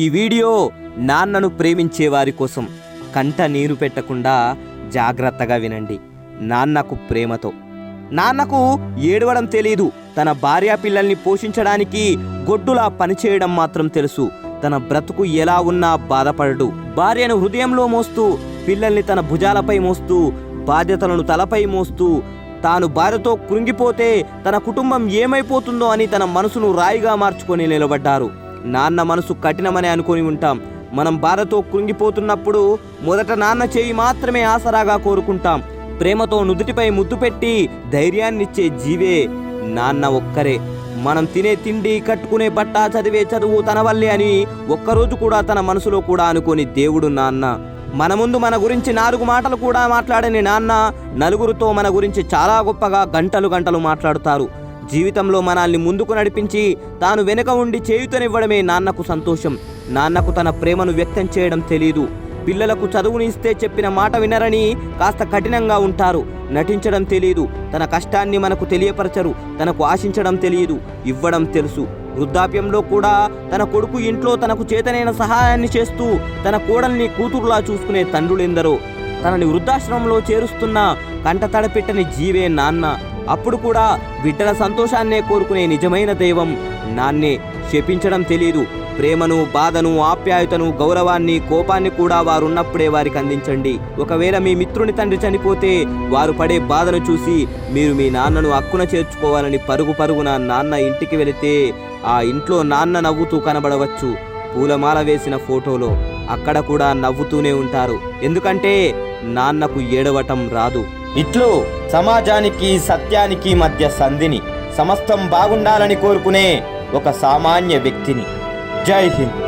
ఈ వీడియో నాన్నను ప్రేమించే వారి కోసం. కంట నీరు పెట్టకుండా జాగ్రత్తగా వినండి. నాన్నకు ప్రేమతో. నాన్నకు ఏడవడం తెలీదు. తన భార్య పిల్లల్ని పోషించడానికి గొడ్డులా పనిచేయడం మాత్రం తెలుసు. తన బ్రతుకు ఎలా ఉన్నా బాధపడడు. భార్యను హృదయంలో మోస్తూ, పిల్లల్ని తన భుజాలపై మోస్తూ, బాధ్యతలను తలపై మోస్తూ, తాను భార్యతో కృంగిపోతే తన కుటుంబం ఏమైపోతుందో అని తన మనసును రాయిగా మార్చుకొని నిలబడ్డారు. నాన్న మనసు కఠినమని అనుకొని ఉంటాం. మనం భార్యతో కృంగిపోతున్నప్పుడు మొదట నాన్న చేయి మాత్రమే ఆసరాగా కోరుకుంటాం. ప్రేమతో నుదుటిపై ముద్దు పెట్టి ధైర్యాన్నిచ్చే జీవే నాన్న ఒక్కరే. మనం తినే తిండి, కట్టుకునే బట్ట, చదివే చదువు తన వల్లే అని ఒక్కరోజు కూడా తన మనసులో కూడా అనుకోని దేవుడు నాన్న. మన ముందు మన గురించి 4 మాటలు కూడా మాట్లాడని నాన్న నలుగురితో మన గురించి చాలా గొప్పగా గంటలు గంటలు మాట్లాడుతారు. జీవితంలో మనల్ని ముందుకు నడిపించి తాను వెనుక ఉండి చేయుతనివ్వడమే నాన్నకు సంతోషం. నాన్నకు తన ప్రేమను వ్యక్తం చేయడం తెలీదు. పిల్లలకు చదువునిస్తే చెప్పిన మాట వినరని కాస్త కఠినంగా ఉంటారు. నటించడం తెలీదు. తన కష్టాన్ని మనకు తెలియపరచరు. తనకు ఆశించడం తెలియదు, ఇవ్వడం తెలుసు. వృద్ధాప్యంలో కూడా తన కొడుకు ఇంట్లో తనకు చేతనైన సహాయాన్ని చేస్తూ తన కోడల్ని కూతురులా చూసుకునే తండ్రులెందరో. తనని వృద్ధాశ్రమంలో చేరుస్తున్న కంట తడపెట్టని జీవే నాన్న. అప్పుడు కూడా బిడ్డల సంతోషాన్నే కోరుకునే నిజమైన దైవం నాన్నే. శపించడం తెలీదు. ప్రేమను, బాధను, ఆప్యాయతను, గౌరవాన్ని, కోపాన్ని కూడా వారున్నప్పుడే వారికి అందించండి. ఒకవేళ మీ మిత్రుని తండ్రి చనిపోతే వారు పడే బాధను చూసి మీరు మీ నాన్నను అక్కున చేర్చుకోవాలని పరుగున నాన్న ఇంటికి వెళితే ఆ ఇంట్లో నాన్న నవ్వుతూ కనబడవచ్చు. పూలమాల వేసిన ఫోటోలో అక్కడ కూడా నవ్వుతూనే ఉంటారు. ఎందుకంటే నాన్నకు ఏడవటం రాదు. ఇట్లు సమాజానికి, సత్యానికి మధ్య సంధిని, సమస్తం బాగుండాలని కోరుకునే ఒక సామాన్య వ్యక్తిని. జై హింద్.